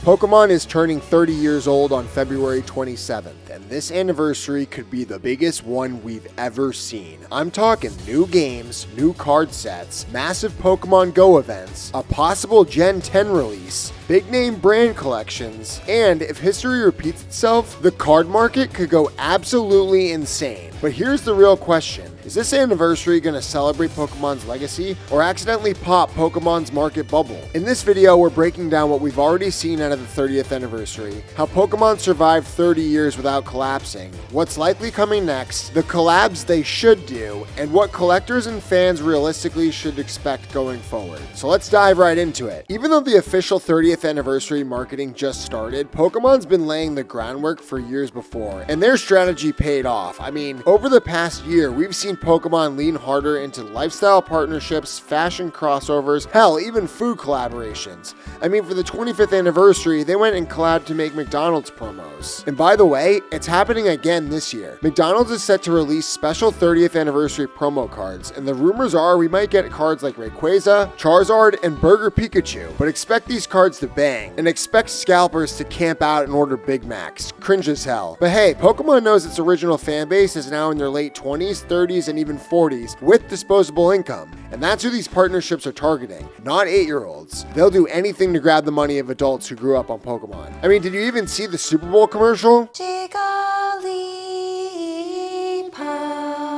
Pokemon is turning 30 years old on February 27th, and this anniversary could be the biggest one we've ever seen. I'm talking new games, new card sets, massive Pokemon Go events, a possible Gen 10 release, big name brand collections, and if history repeats itself, the card market could go absolutely insane. But here's the real question. Is this anniversary going to celebrate Pokemon's legacy or accidentally pop Pokemon's market bubble? In this video, we're breaking down what we've already seen out of the 30th anniversary, how Pokemon survived 30 years without collapsing, what's likely coming next, the collabs they should do, and what collectors and fans realistically should expect going forward. So let's dive right into it. Even though the official 30th anniversary marketing just started, Pokemon's been laying the groundwork for years before, and their strategy paid off. I mean, over the past year, we've seen Pokemon lean harder into lifestyle partnerships, fashion crossovers, hell, even food collaborations. I mean, for the 25th anniversary, they went and collabed to make McDonald's promos. And by the way, it's happening again this year. McDonald's is set to release special 30th anniversary promo cards, and the rumors are we might get cards like Rayquaza, Charizard, and Burger Pikachu. But expect these cards to bang, and expect scalpers to camp out and order Big Macs. Cringe as hell. But hey, Pokemon knows its original fan base is now in their late 20s, 30s, and even 40s with disposable income. And that's who these partnerships are targeting, not 8-year-olds. They'll do anything to grab the money of adults who grew up on Pokemon. I mean, did you even see the Super Bowl commercial?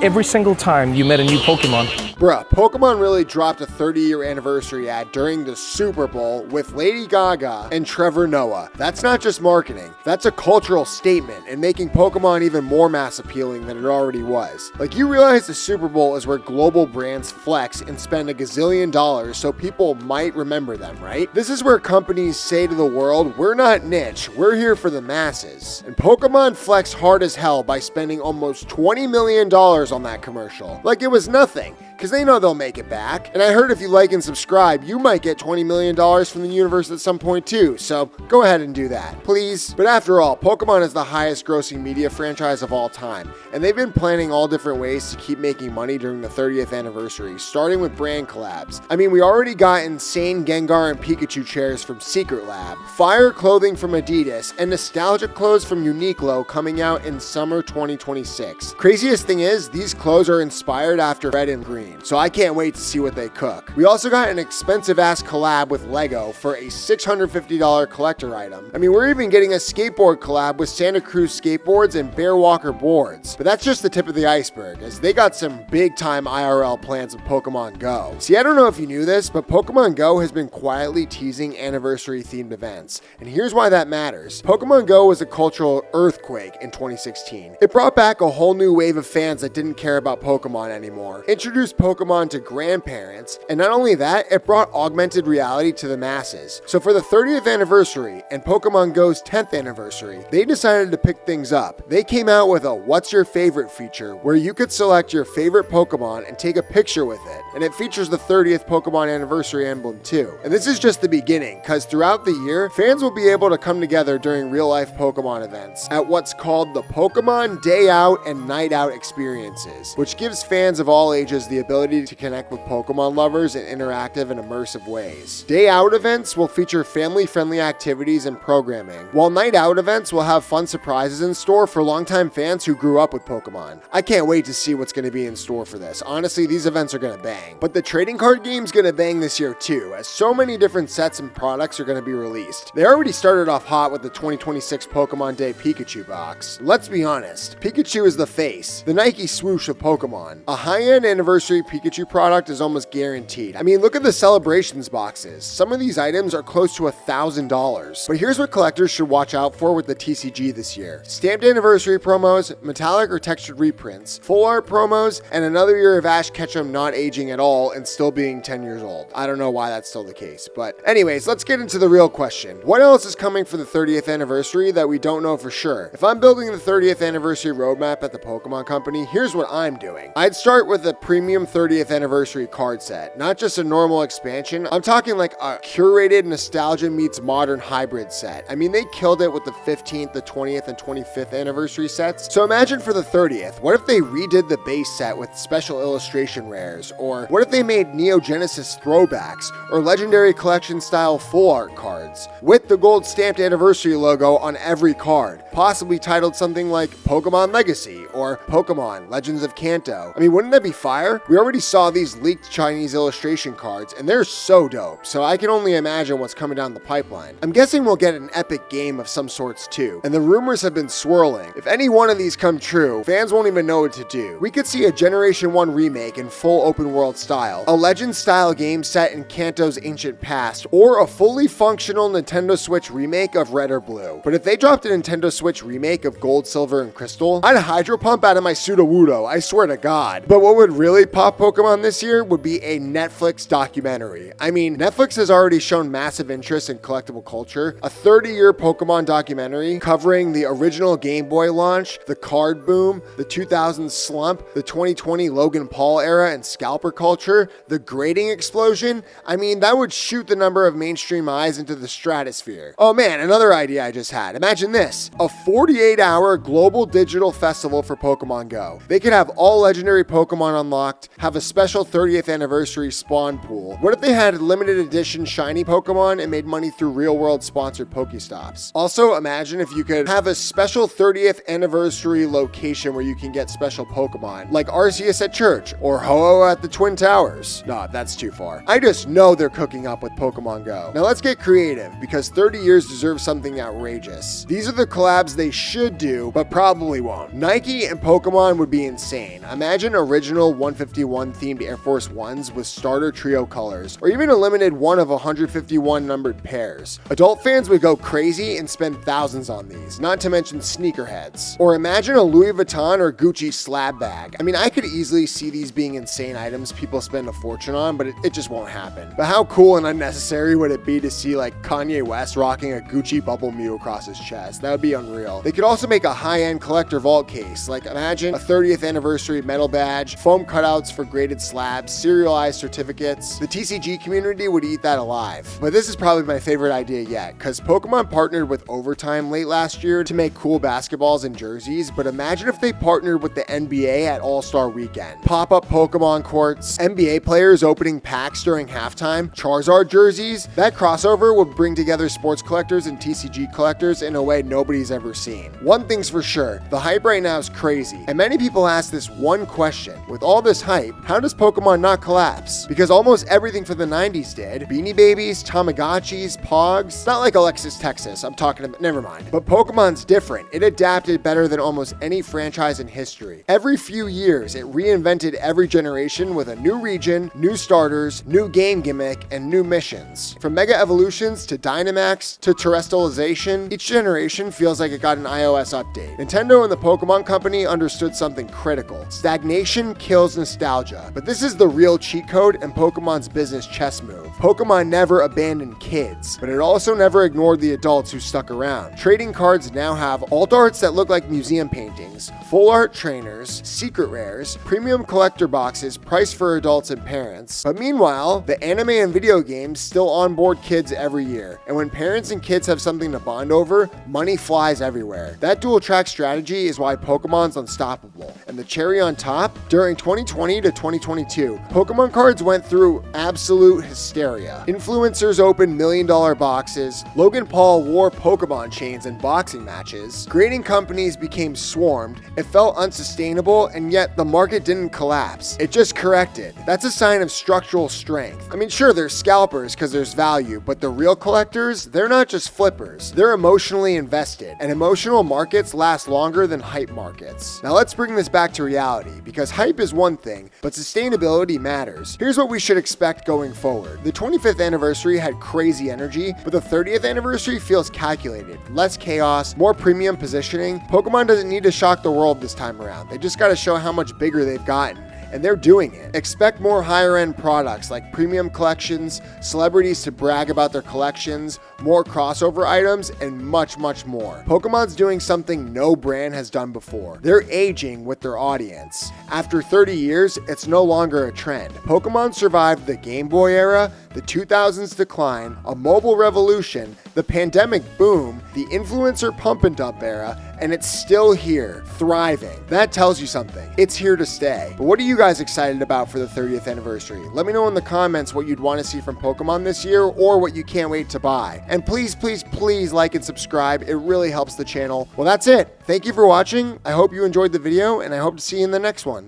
Every single time you met a new Pokemon. Bruh, Pokemon really dropped a 30-year anniversary ad during the Super Bowl with Lady Gaga and Trevor Noah. That's not just marketing, that's a cultural statement and making Pokemon even more mass appealing than it already was. Like, you realize the Super Bowl is where global brands flex and spend $1 gazillion so people might remember them, right? This is where companies say to the world, we're not niche, we're here for the masses. And Pokemon flexed hard as hell by spending almost $20 million on that commercial. Like it was nothing, because they know they'll make it back. And I heard if you like and subscribe, you might get $20 million from the universe at some point too, so go ahead and do that, please. But after all, Pokemon is the highest grossing media franchise of all time, and they've been planning all different ways to keep making money during the 30th anniversary, starting with brand collabs. I mean, we already got insane Gengar and Pikachu chairs from Secret Lab, fire clothing from Adidas, and nostalgic clothes from Uniqlo coming out in summer 2026. Craziest thing is, these clothes are inspired after red and green, so I can't wait to see what they cook. We also got an expensive ass collab with Lego for a $650 collector item. I mean, we're even getting a skateboard collab with Santa Cruz skateboards and Bear Walker boards. But that's just the tip of the iceberg, as they got some big time IRL plans with Pokemon Go. See, I don't know if you knew this, but Pokemon Go has been quietly teasing anniversary themed events. And here's why that matters. Pokemon Go was a cultural earthquake in 2016. It brought back a whole new wave of fans that didn't care about Pokemon anymore, introduced Pokemon to grandparents, and not only that, it brought augmented reality to the masses. So for the 30th anniversary and Pokemon Go's 10th anniversary, they decided to pick things up. They came out with a What's Your Favorite feature where you could select your favorite Pokemon and take a picture with it, and it features the 30th Pokemon anniversary emblem too. And this is just the beginning, because throughout the year, fans will be able to come together during real-life Pokemon events at what's called the Pokemon Day Out and Night Out experiences, which gives fans of all ages the ability to connect with Pokemon lovers in interactive and immersive ways. Day Out events will feature family-friendly activities and programming, while Night Out events will have fun surprises in store for longtime fans who grew up with Pokemon. I can't wait to see what's going to be in store for this. Honestly, these events are going to bang. But the trading card game's going to bang this year too, as so many different sets and products are going to be released. They already started off hot with the 2026 Pokemon Day Pikachu box. Let's be honest, Pikachu is the face, the Nike swoosh of Pokemon. A high-end anniversary Pikachu product is almost guaranteed. I mean, look at the celebrations boxes. Some of these items are close to $1,000. But here's what collectors should watch out for with the TCG this year. Stamped anniversary promos, metallic or textured reprints, full art promos, and another year of Ash Ketchum not aging at all and still being 10 years old. I don't know why that's still the case. But anyways, let's get into the real question. What else is coming for the 30th anniversary that we don't know for sure? If I'm building the 30th anniversary roadmap at the Pokemon Company, here's what I'm doing. I'd start with a premium Pokemon 30th anniversary card set. Not just a normal expansion, I'm talking like a curated nostalgia meets modern hybrid set. I mean, they killed it with the 15th, the 20th, and 25th anniversary sets. So imagine for the 30th, what if they redid the base set with special illustration rares? Or what if they made Neo Genesis throwbacks or Legendary Collection style full art cards with the gold stamped anniversary logo on every card, possibly titled something like Pokemon Legacy or Pokemon Legends of Kanto. I mean, wouldn't that be fire? We already saw these leaked Chinese illustration cards and they're so dope, so I can only imagine what's coming down the pipeline. I'm guessing we'll get an epic game of some sorts too, and the rumors have been swirling. If any one of these come true, fans won't even know what to do. We could see a Generation 1 remake in full open world style, a Legends style game set in Kanto's ancient past, or a fully functional Nintendo Switch remake of Red or Blue. But if they dropped a Nintendo Switch remake of Gold, Silver, and Crystal, I'd hydro pump out of my Sudowoodo, I swear to God. But what would really pop Pokemon this year would be a Netflix documentary. I mean, Netflix has already shown massive interest in collectible culture. A 30-year Pokemon documentary covering the original Game Boy launch, the card boom, the 2000s slump, the 2020 Logan Paul era and scalper culture, the grading explosion. I mean, that would shoot the number of mainstream eyes into the stratosphere. Oh man, another idea I just had. Imagine this, a 48-hour global digital festival for Pokemon Go. They could have all legendary Pokemon unlocked, have a special 30th anniversary spawn pool. What if they had limited edition shiny Pokemon and made money through real-world sponsored Pokestops? Also, imagine if you could have a special 30th anniversary location where you can get special Pokemon, like Arceus at Church or Ho-Oh at the Twin Towers. Nah, that's too far. I just know they're cooking up with Pokemon Go. Now let's get creative, because 30 years deserves something outrageous. These are the collabs they should do, but probably won't. Nike and Pokemon would be insane. Imagine original 151 themed Air Force Ones with starter trio colors, or even a limited one of 151 numbered pairs. Adult fans would go crazy and spend thousands on these, not to mention sneakerheads. Or imagine a Louis Vuitton or Gucci slab bag. I mean, I could easily see these being insane items people spend a fortune on, but it just won't happen. But how cool and unnecessary would it be to see like Kanye West rocking a Gucci Bubble Mew across his chest? That would be unreal. They could also make a high-end collector vault case. Like imagine a 30th anniversary metal badge, foam cutouts for graded slabs, serialized certificates. The TCG community would eat that alive. But this is probably my favorite idea yet, because Pokemon partnered with Overtime late last year to make cool basketballs and jerseys, but imagine if they partnered with the NBA at All-Star Weekend. Pop-up Pokemon courts, NBA players opening packs during halftime, Charizard jerseys. That crossover would bring together sports collectors and TCG collectors in a way nobody's ever seen. One thing's for sure, the hype right now is crazy, and many people ask this one question: with all this hype, how does Pokemon not collapse? Because almost everything from the 90s did. Beanie Babies, Tamagotchis, Pogs. Not like Alexis Texas, I'm talking about, never mind. But Pokemon's different. It adapted better than almost any franchise in history. Every few years, it reinvented every generation with a new region, new starters, new game gimmick, and new missions. From Mega Evolutions to Dynamax to Terrestrialization, each generation feels like it got an iOS update. Nintendo and the Pokemon Company understood something critical. Stagnation kills nostalgia. But this is the real cheat code and Pokemon's business chess move. Pokemon never abandoned kids, but it also never ignored the adults who stuck around. Trading cards now have alt arts that look like museum paintings, full art trainers, secret rares, premium collector boxes priced for adults and parents. But meanwhile, the anime and video games still onboard kids every year. And when parents and kids have something to bond over, money flies everywhere. That dual track strategy is why Pokemon's unstoppable. And the cherry on top, during 2020 to 2022, Pokemon cards went through absolute hysteria. Influencers opened $1 million boxes, Logan Paul wore Pokemon chains in boxing matches, grading companies became swarmed, it felt unsustainable, and yet the market didn't collapse. It just corrected. That's a sign of structural strength. I mean, sure, there's scalpers because there's value, but the real collectors, they're not just flippers. They're emotionally invested, and emotional markets last longer than hype markets. Now let's bring this back to reality, because hype is one thing, but sustainability matters. Here's what we should expect going forward. The 25th anniversary had crazy energy, but the 30th anniversary feels calculated. Less chaos, more premium positioning. Pokemon doesn't need to shock the world this time around. They just gotta show how much bigger they've gotten. and they're doing it. Expect more higher end products like premium collections, celebrities to brag about their collections, more crossover items, and much, much more. Pokemon's doing something no brand has done before. They're aging with their audience. After 30 years, it's no longer a trend. Pokemon survived the Game Boy era, the 2000s decline, a mobile revolution, the pandemic boom, the influencer pump and dump era, and it's still here, thriving. That tells you something. It's here to stay. But what are you guys excited about for the 30th anniversary? Let me know in the comments what you'd want to see from Pokemon this year or what you can't wait to buy. And please, please, please like and subscribe. It really helps the channel. Well, that's it. Thank you for watching. I hope you enjoyed the video, and I hope to see you in the next one.